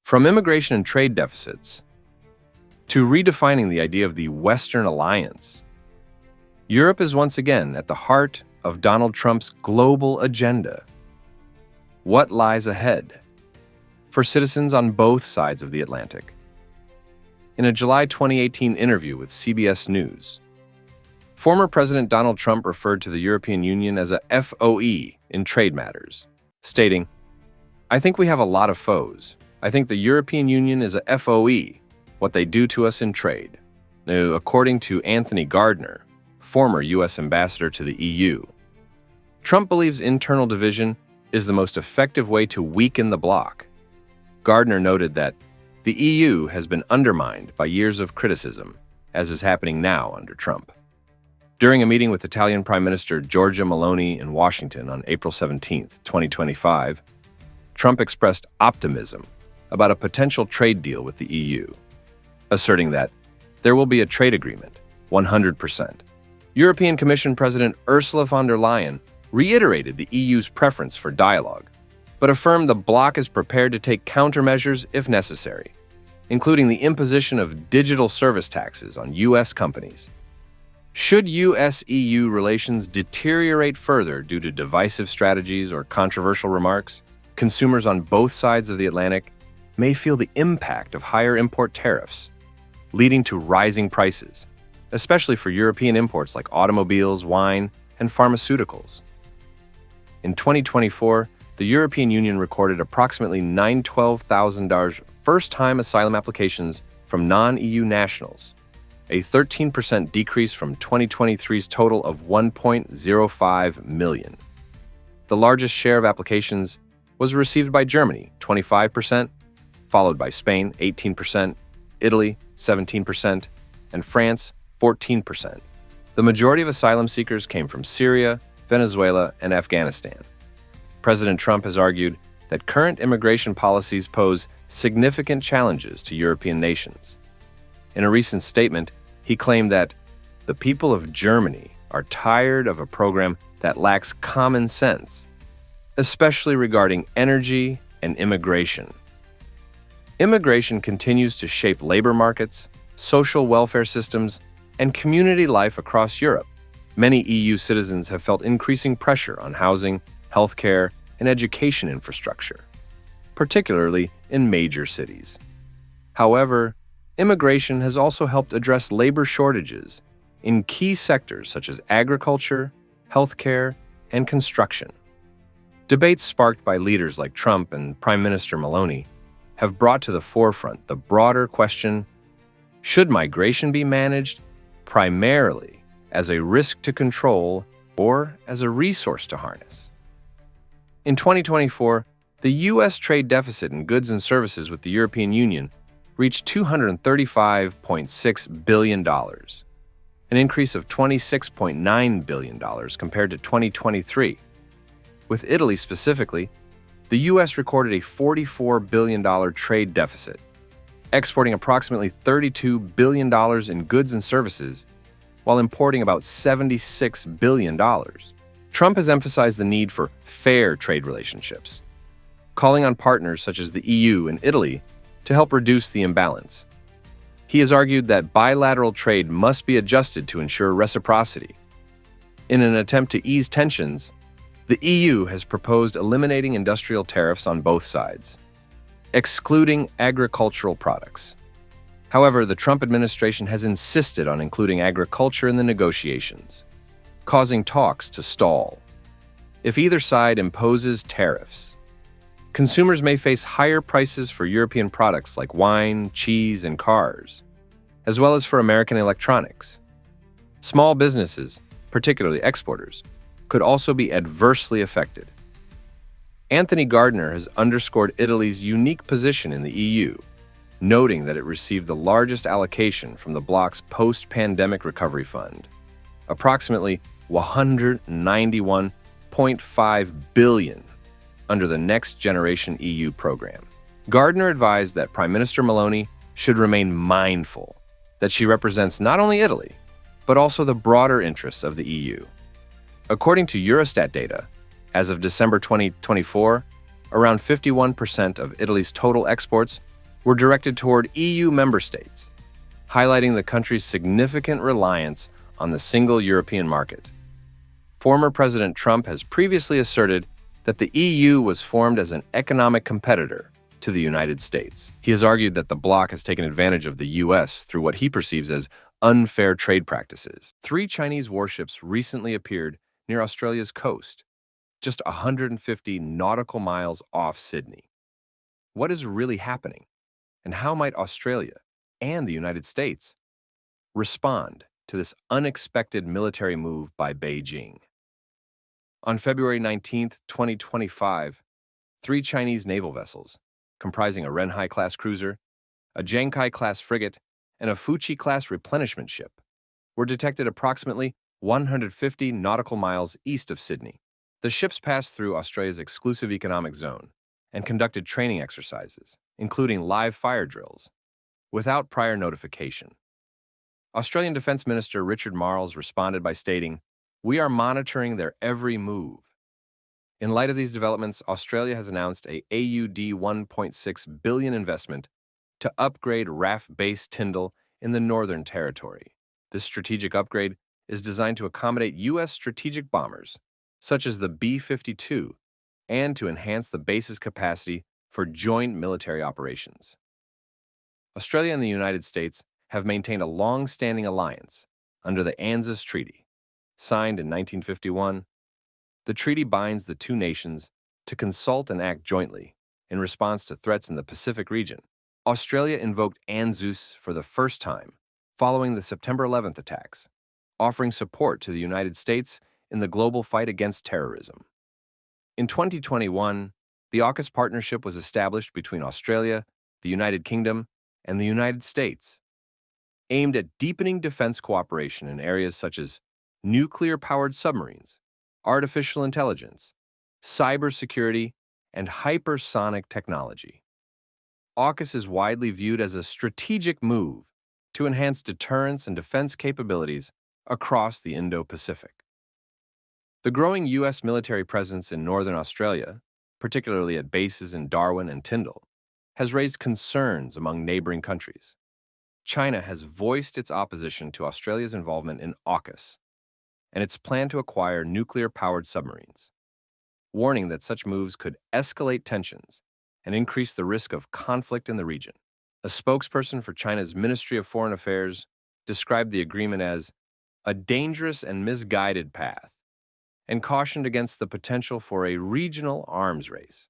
From immigration and trade deficits to redefining the idea of the Western alliance, Europe is once again at the heart of Donald Trump's global agenda. What lies ahead for citizens on both sides of the Atlantic? In a July 2018 interview with CBS News, former President Donald Trump referred to the European Union as a FOE in trade matters, stating, "I think we have a lot of foes. I think the European Union is a FOE, what they do to us in trade." Now, according to Anthony Gardner, former U.S. ambassador to the EU, Trump believes internal division is the most effective way to weaken the bloc. Gardner noted that the EU has been undermined by years of criticism, as is happening now under Trump. During a meeting with Italian Prime Minister Giorgia Meloni in Washington on April 17, 2025, Trump expressed optimism about a potential trade deal with the EU, asserting that there will be a trade agreement, 100%. European Commission President Ursula von der Leyen reiterated the EU's preference for dialogue, but affirmed the bloc is prepared to take countermeasures if necessary, including the imposition of digital service taxes on U.S. companies. Should U.S.-EU relations deteriorate further due to divisive strategies or controversial remarks, consumers on both sides of the Atlantic may feel the impact of higher import tariffs, leading to rising prices, especially for European imports like automobiles, wine, and pharmaceuticals. In 2024, the European Union recorded approximately 912,000 first-time asylum applications from non-EU nationals, a 13% decrease from 2023's total of 1.05 million. The largest share of applications was received by Germany, 25%, followed by Spain, 18%, Italy, 17%, and France, 14%. The majority of asylum seekers came from Syria, Venezuela, and Afghanistan. President Trump has argued that current immigration policies pose significant challenges to European nations. In a recent statement, he claimed that the people of Germany are tired of a program that lacks common sense, especially regarding energy and immigration. Immigration continues to shape labor markets, social welfare systems, and community life across Europe. Many EU citizens have felt increasing pressure on housing, healthcare, and education infrastructure, particularly in major cities. However, immigration has also helped address labor shortages in key sectors such as agriculture, healthcare, and construction. Debates sparked by leaders like Trump and Prime Minister Meloni have brought to the forefront the broader question: should migration be managed primarily as a risk to control or as a resource to harness? In 2024, the U.S. trade deficit in goods and services with the European Union reached $235.6 billion, an increase of $26.9 billion compared to 2023. With Italy specifically, the U.S. recorded a $44 billion trade deficit, exporting approximately $32 billion in goods and services, while importing about $76 billion. Trump has emphasized the need for fair trade relationships, calling on partners such as the EU and Italy to help reduce the imbalance. He has argued that bilateral trade must be adjusted to ensure reciprocity. In an attempt to ease tensions, the EU has proposed eliminating industrial tariffs on both sides, excluding agricultural products. However, the Trump administration has insisted on including agriculture in the negotiations, causing talks to stall. If either side imposes tariffs, consumers may face higher prices for European products like wine, cheese, and cars, as well as for American electronics. Small businesses, particularly exporters, could also be adversely affected. Anthony Gardner has underscored Italy's unique position in the EU, noting that it received the largest allocation from the bloc's post-pandemic recovery fund, approximately $191.5 billion under the Next Generation EU program. Gardner advised that Prime Minister Meloni should remain mindful that she represents not only Italy, but also the broader interests of the EU. According to Eurostat data, as of December 2024, around 51% of Italy's total exports were directed toward EU member states, highlighting the country's significant reliance on the single European market. Former President Trump has previously asserted that the EU was formed as an economic competitor to the United States. He has argued that the bloc has taken advantage of the US through what he perceives as unfair trade practices. 3 Chinese warships recently appeared near Australia's coast, just 150 nautical miles off Sydney. What is really happening? And how might Australia and the United States respond to this unexpected military move by Beijing? On February 19, 2025, 3 Chinese naval vessels, comprising a Renhai-class cruiser, a Zhangkai-class frigate, and a Fuchi-class replenishment ship, were detected approximately 150 nautical miles east of Sydney. The ships passed through Australia's exclusive economic zone and conducted training exercises, including live fire drills, without prior notification. Australian Defence Minister Richard Marles responded by stating, "We are monitoring their every move." In light of these developments, Australia has announced a AUD 1.6 billion investment to upgrade RAF Base Tyndall in the Northern Territory. This strategic upgrade is designed to accommodate U.S. strategic bombers, such as the B-52, and to enhance the base's capacity for joint military operations. Australia and the United States have maintained a long-standing alliance under the ANZUS Treaty. Signed in 1951, the treaty binds the two nations to consult and act jointly in response to threats in the Pacific region. Australia invoked ANZUS for the first time following the September 11th attacks, offering support to the United States in the global fight against terrorism. In 2021, the AUKUS partnership was established between Australia, the United Kingdom, and the United States, aimed at deepening defense cooperation in areas such as nuclear-powered submarines, artificial intelligence, cybersecurity, and hypersonic technology. AUKUS is widely viewed as a strategic move to enhance deterrence and defense capabilities across the Indo-Pacific. The growing U.S. military presence in Northern Australia, particularly at bases in Darwin and Tyndall, has raised concerns among neighboring countries. China has voiced its opposition to Australia's involvement in AUKUS and its plan to acquire nuclear-powered submarines, warning that such moves could escalate tensions and increase the risk of conflict in the region. A spokesperson for China's Ministry of Foreign Affairs described the agreement as a dangerous and misguided path and cautioned against the potential for a regional arms race.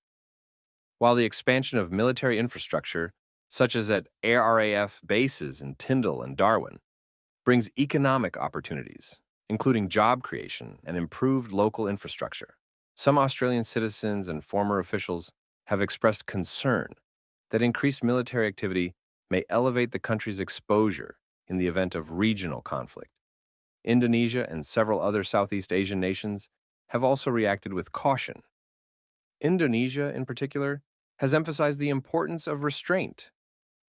While the expansion of military infrastructure, such as at RAF bases in Tyndall and Darwin, brings economic opportunities, including job creation and improved local infrastructure, some Australian citizens and former officials have expressed concern that increased military activity may elevate the country's exposure in the event of regional conflict. Indonesia and several other Southeast Asian nations have also reacted with caution. Indonesia, in particular, has emphasized the importance of restraint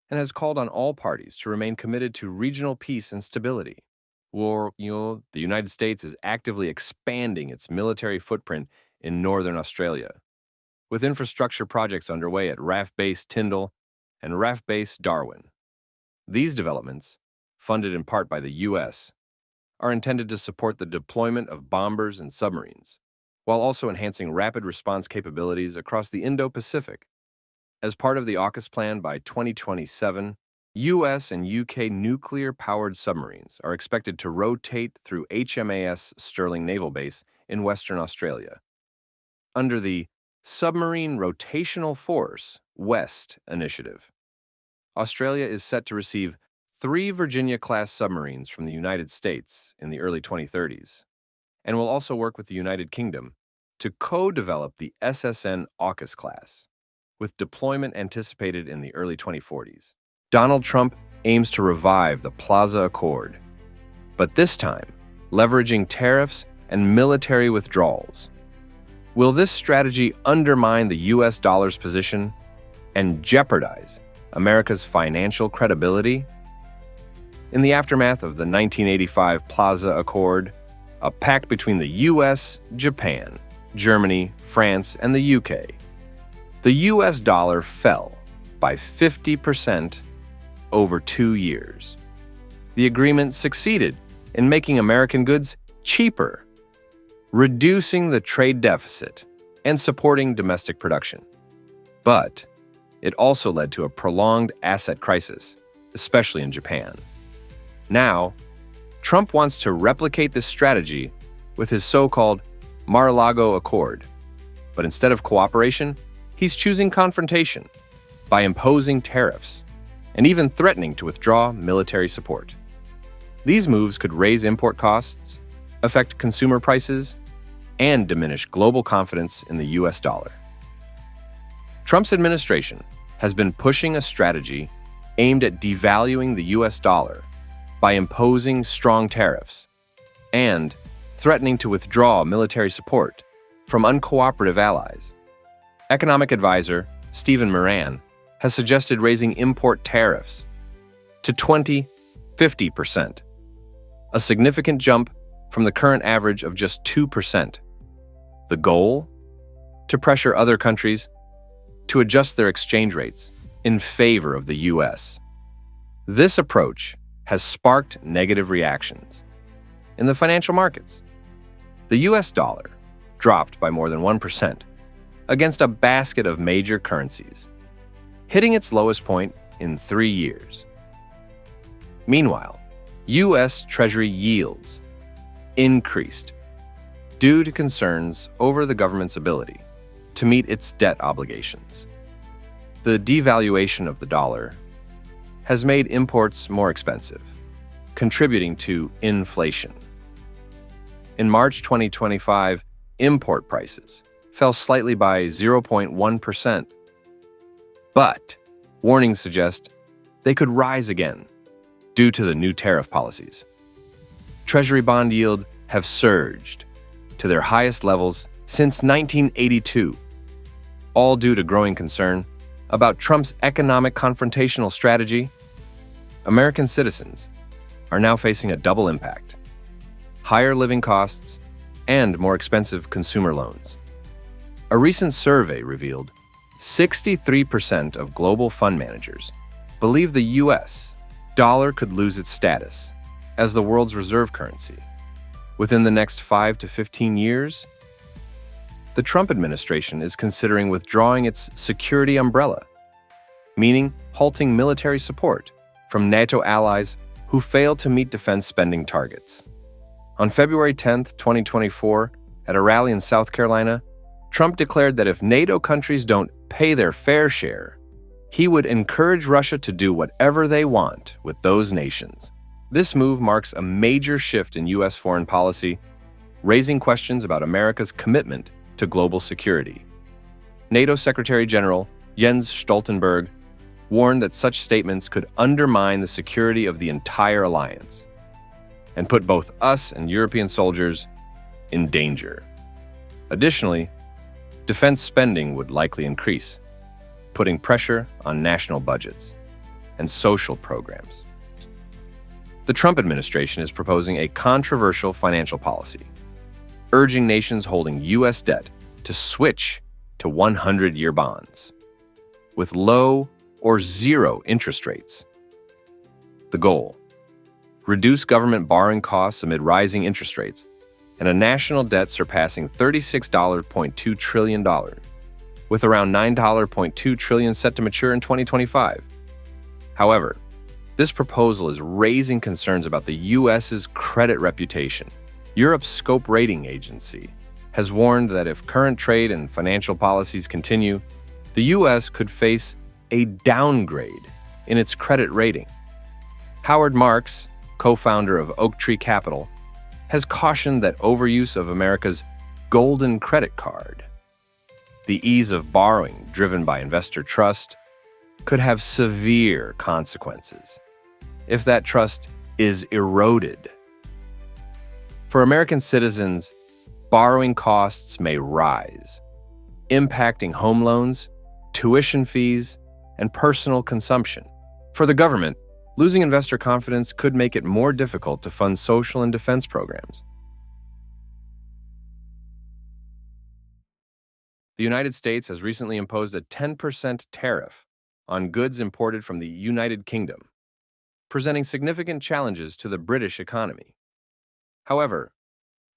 and has called on all parties to remain committed to regional peace and stability. The United States is actively expanding its military footprint in northern Australia, with infrastructure projects underway at RAF Base Tyndall and RAF Base Darwin. These developments, funded in part by the U.S., are intended to support the deployment of bombers and submarines, while also enhancing rapid response capabilities across the Indo-Pacific. As part of the AUKUS plan by 2027, U.S. and U.K. nuclear-powered submarines are expected to rotate through HMAS Stirling Naval Base in Western Australia. Under the Submarine Rotational Force West initiative, Australia is set to receive 3 Virginia-class submarines from the United States in the early 2030s, and will also work with the United Kingdom to co-develop the SSN AUKUS class, with deployment anticipated in the early 2040s. Donald Trump aims to revive the Plaza Accord, but this time leveraging tariffs and military withdrawals. Will this strategy undermine the U.S. dollar's position and jeopardize America's financial credibility? In the aftermath of the 1985 Plaza Accord, a pact between the U.S., Japan, Germany, France, and the U.K., the U.S. dollar fell by 50% over 2 years. The agreement succeeded in making American goods cheaper, reducing the trade deficit and supporting domestic production. But it also led to a prolonged asset crisis, especially in Japan. Now, Trump wants to replicate this strategy with his so-called Mar-a-Lago Accord. But instead of cooperation, he's choosing confrontation by imposing tariffs and even threatening to withdraw military support. These moves could raise import costs, affect consumer prices, and diminish global confidence in the US dollar. Trump's administration has been pushing a strategy aimed at devaluing the US dollar by imposing strong tariffs and threatening to withdraw military support from uncooperative allies. Economic advisor Stephen Moran has suggested raising import tariffs to 50%, a significant jump from the current average of just 2%. The goal? To pressure other countries to adjust their exchange rates in favor of the US. This approach has sparked negative reactions. In the financial markets, the US dollar dropped by more than 1% against a basket of major currencies, hitting its lowest point in 3 years. Meanwhile, US Treasury yields increased due to concerns over the government's ability to meet its debt obligations. The devaluation of the dollar has made imports more expensive, contributing to inflation. In March 2025, import prices fell slightly by 0.1%, but warnings suggest they could rise again due to the new tariff policies. Treasury bond yields have surged to their highest levels since 1982, all due to growing concern about Trump's economic confrontational strategy. American citizens are now facing a double impact: higher living costs and more expensive consumer loans. A recent survey revealed 63% of global fund managers believe the US dollar could lose its status as the world's reserve currency within the next 5 to 15 years. The Trump administration is considering withdrawing its security umbrella, meaning halting military support from NATO allies who fail to meet defense spending targets. On February 10, 2024, at a rally in South Carolina, Trump declared that if NATO countries don't pay their fair share, he would encourage Russia to do whatever they want with those nations. This move marks a major shift in U.S. foreign policy, raising questions about America's commitment to global security. NATO Secretary General Jens Stoltenberg warned that such statements could undermine the security of the entire alliance and put both us and European soldiers in danger. Additionally, defense spending would likely increase, putting pressure on national budgets and social programs. The Trump administration is proposing a controversial financial policy, urging nations holding U.S. debt to switch to 100-year bonds with low or zero interest rates. The goal: reduce government borrowing costs amid rising interest rates and a national debt surpassing $36.2 trillion, with around $9.2 trillion set to mature in 2025. However, this proposal is raising concerns about the U.S.'s credit reputation. Europe's Scope Rating Agency has warned that if current trade and financial policies continue, the U.S. could face a downgrade in its credit rating. Howard Marks, co-founder of Oaktree Capital, has cautioned that overuse of America's golden credit card, the ease of borrowing driven by investor trust, could have severe consequences if that trust is eroded. For American citizens, borrowing costs may rise, impacting home loans, tuition fees, and personal consumption. For the government, losing investor confidence could make it more difficult to fund social and defense programs. The United States has recently imposed a 10% tariff on goods imported from the United Kingdom, presenting significant challenges to the British economy. However,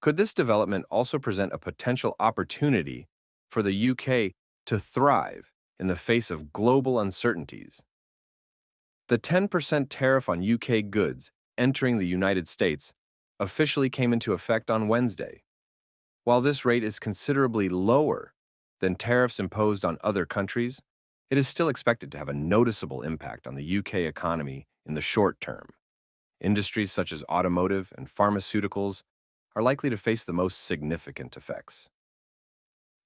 could this development also present a potential opportunity for the UK to thrive in the face of global uncertainties? The 10% tariff on UK goods entering the United States officially came into effect on Wednesday. While this rate is considerably lower than tariffs imposed on other countries, it is still expected to have a noticeable impact on the UK economy in the short term. Industries such as automotive and pharmaceuticals are likely to face the most significant effects.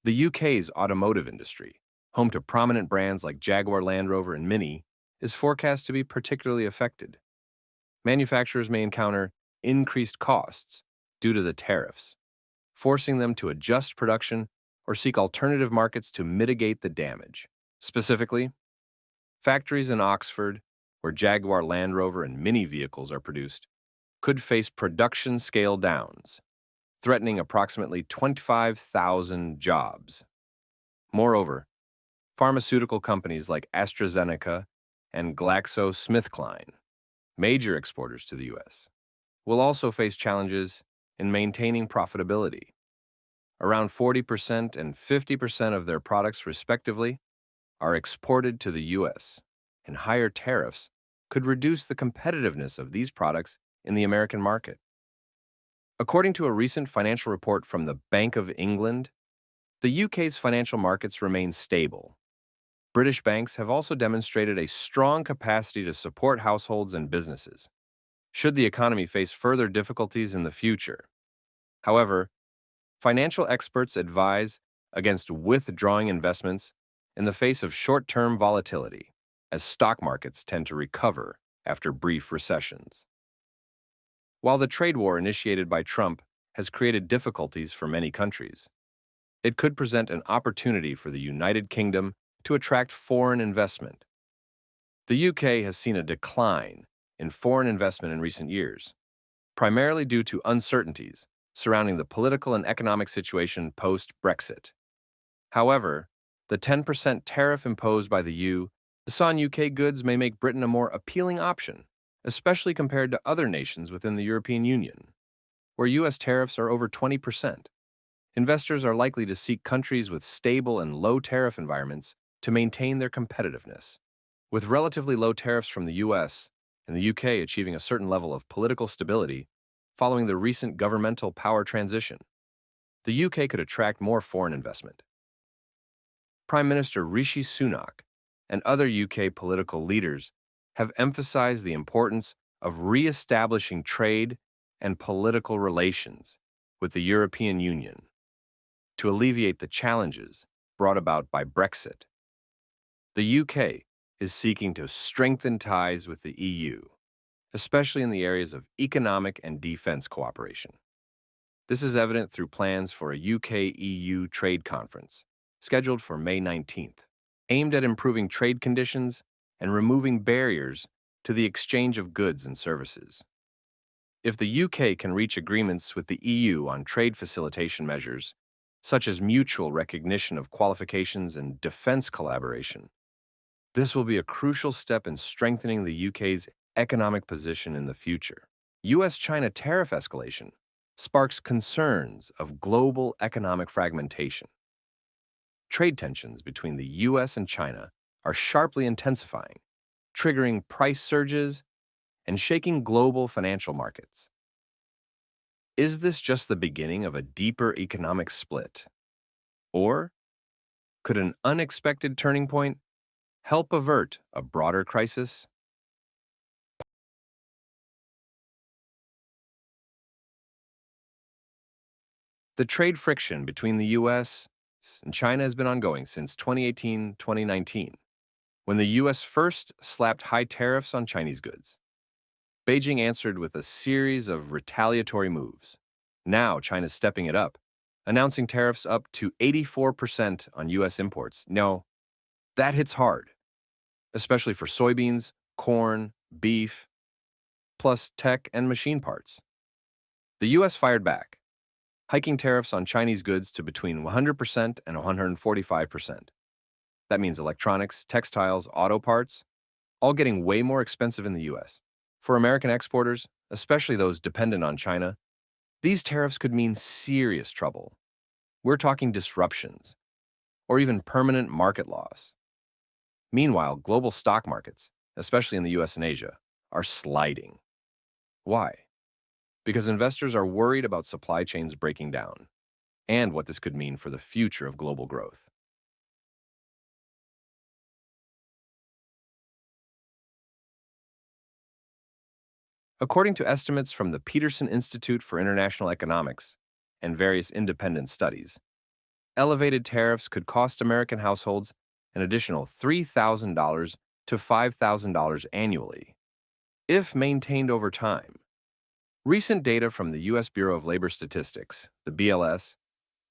The UK's automotive industry, home to prominent brands like Jaguar Land Rover and Mini, is forecast to be particularly affected. Manufacturers may encounter increased costs due to the tariffs, forcing them to adjust production or seek alternative markets to mitigate the damage. Specifically, factories in Oxford, where Jaguar Land Rover and Mini vehicles are produced, could face production scale downs, threatening approximately 25,000 jobs. Moreover, pharmaceutical companies like AstraZeneca and GlaxoSmithKline, major exporters to the U.S., will also face challenges in maintaining profitability. Around 40% and 50% of their products, respectively, are exported to the U.S., and higher tariffs could reduce the competitiveness of these products in the American market. According to a recent financial report from the Bank of England, the UK's financial markets remain stable. British banks have also demonstrated a strong capacity to support households and businesses, should the economy face further difficulties in the future. However, financial experts advise against withdrawing investments in the face of short-term volatility, as stock markets tend to recover after brief recessions. While the trade war initiated by Trump has created difficulties for many countries, it could present an opportunity for the United Kingdom to attract foreign investment. The UK has seen a decline in foreign investment in recent years, primarily due to uncertainties surrounding the political and economic situation post-Brexit. However, the 10% tariff imposed by the US on UK goods may make Britain a more appealing option, especially compared to other nations within the European Union, where US tariffs are over 20%. Investors are likely to seek countries with stable and low tariff environments to maintain their competitiveness. With relatively low tariffs from the US and the UK achieving a certain level of political stability following the recent governmental power transition, the UK could attract more foreign investment. Prime Minister Rishi Sunak and other UK political leaders have emphasized the importance of re-establishing trade and political relations with the European Union to alleviate the challenges brought about by Brexit. The UK is seeking to strengthen ties with the EU, especially in the areas of economic and defense cooperation. This is evident through plans for a UK-EU trade conference, scheduled for May 19th, aimed at improving trade conditions and removing barriers to the exchange of goods and services. If the UK can reach agreements with the EU on trade facilitation measures, such as mutual recognition of qualifications and defense collaboration, this will be a crucial step in strengthening the UK's economic position in the future. US-China tariff escalation sparks concerns of global economic fragmentation. Trade tensions between the US and China are sharply intensifying, triggering price surges and shaking global financial markets. Is this just the beginning of a deeper economic split? Or could an unexpected turning point help avert a broader crisis? The trade friction between the US and China has been ongoing since 2018-2019, when the US first slapped high tariffs on Chinese goods. Beijing answered with a series of retaliatory moves. Now China's stepping it up, announcing tariffs up to 84% on US imports. No, that hits hard, especially for soybeans, corn, beef, plus tech and machine parts. The US fired back, hiking tariffs on Chinese goods to between 100% and 145%. That means electronics, textiles, auto parts, all getting way more expensive in the US. For American exporters, especially those dependent on China, these tariffs could mean serious trouble. We're talking disruptions, or even permanent market loss. Meanwhile, global stock markets, especially in the US and Asia, are sliding. Why? Because investors are worried about supply chains breaking down and what this could mean for the future of global growth. According to estimates from the Peterson Institute for International Economics and various independent studies, elevated tariffs could cost American households an additional $3,000 to $5,000 annually, if maintained over time. Recent data from the U.S. Bureau of Labor Statistics, the BLS,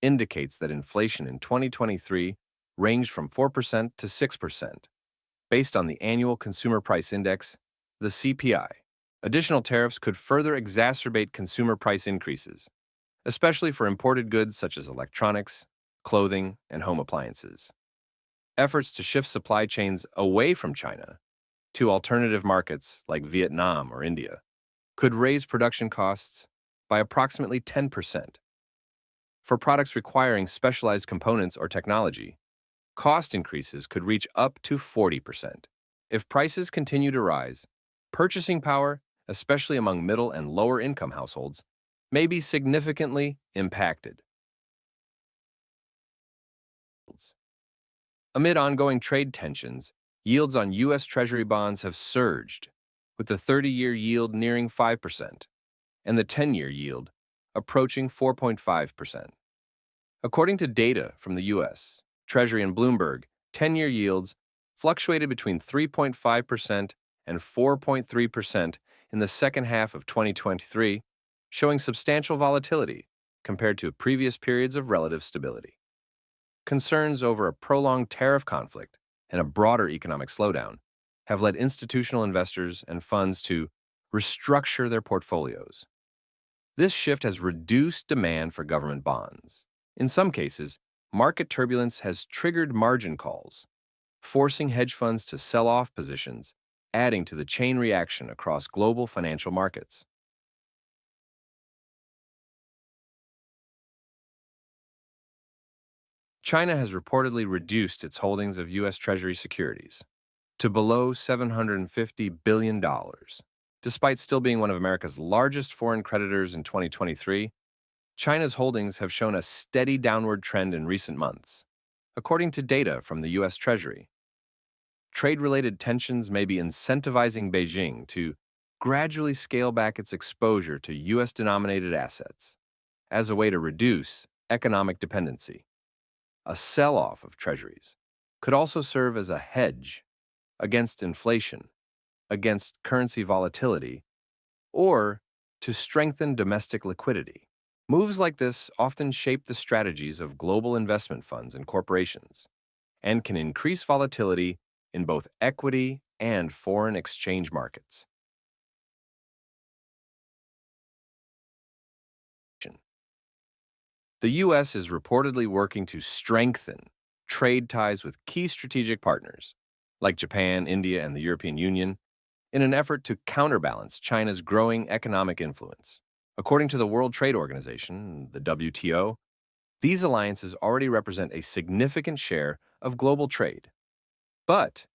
indicates that inflation in 2023 ranged from 4% to 6%, based on the Annual Consumer Price Index, the CPI. Additional tariffs could further exacerbate consumer price increases, especially for imported goods such as electronics, clothing, and home appliances. Efforts to shift supply chains away from China to alternative markets like Vietnam or India could raise production costs by approximately 10%. For products requiring specialized components or technology, cost increases could reach up to 40%. If prices continue to rise, purchasing power, especially among middle and lower income households, may be significantly impacted. Amid ongoing trade tensions, yields on U.S. Treasury bonds have surged, with the 30-year yield nearing 5% and the 10-year yield approaching 4.5%. According to data from the U.S. Treasury and Bloomberg, 10-year yields fluctuated between 3.5% and 4.3% in the second half of 2023, showing substantial volatility compared to previous periods of relative stability. Concerns over a prolonged tariff conflict and a broader economic slowdown have led institutional investors and funds to restructure their portfolios. This shift has reduced demand for government bonds. In some cases, market turbulence has triggered margin calls, forcing hedge funds to sell off positions, adding to the chain reaction across global financial markets. China has reportedly reduced its holdings of U.S. Treasury securities to below $750 billion. Despite still being one of America's largest foreign creditors in 2023, China's holdings have shown a steady downward trend in recent months. According to data from the U.S. Treasury, trade-related tensions may be incentivizing Beijing to gradually scale back its exposure to U.S.-denominated assets as a way to reduce economic dependency. A sell-off of treasuries could also serve as a hedge against inflation, against currency volatility, or to strengthen domestic liquidity. Moves like this often shape the strategies of global investment funds and corporations and can increase volatility in both equity and foreign exchange markets. The U.S. is reportedly working to strengthen trade ties with key strategic partners like Japan, India, and the European Union in an effort to counterbalance China's growing economic influence. According to the World Trade Organization, the WTO, these alliances already represent a significant share of global trade. But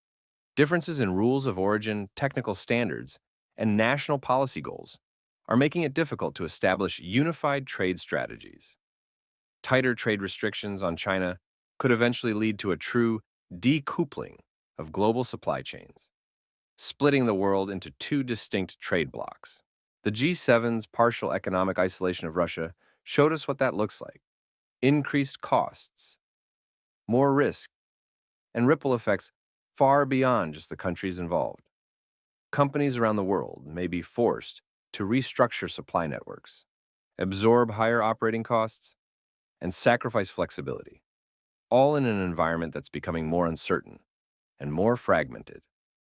differences in rules of origin, technical standards, and national policy goals are making it difficult to establish unified trade strategies. Tighter trade restrictions on China could eventually lead to a true decoupling of global supply chains, splitting the world into two distinct trade blocs. The G7's partial economic isolation of Russia showed us what that looks like. Increased costs, more risk, and ripple effects far beyond just the countries involved. Companies around the world may be forced to restructure supply networks, absorb higher operating costs, and sacrifice flexibility, all in an environment that's becoming more uncertain and more fragmented.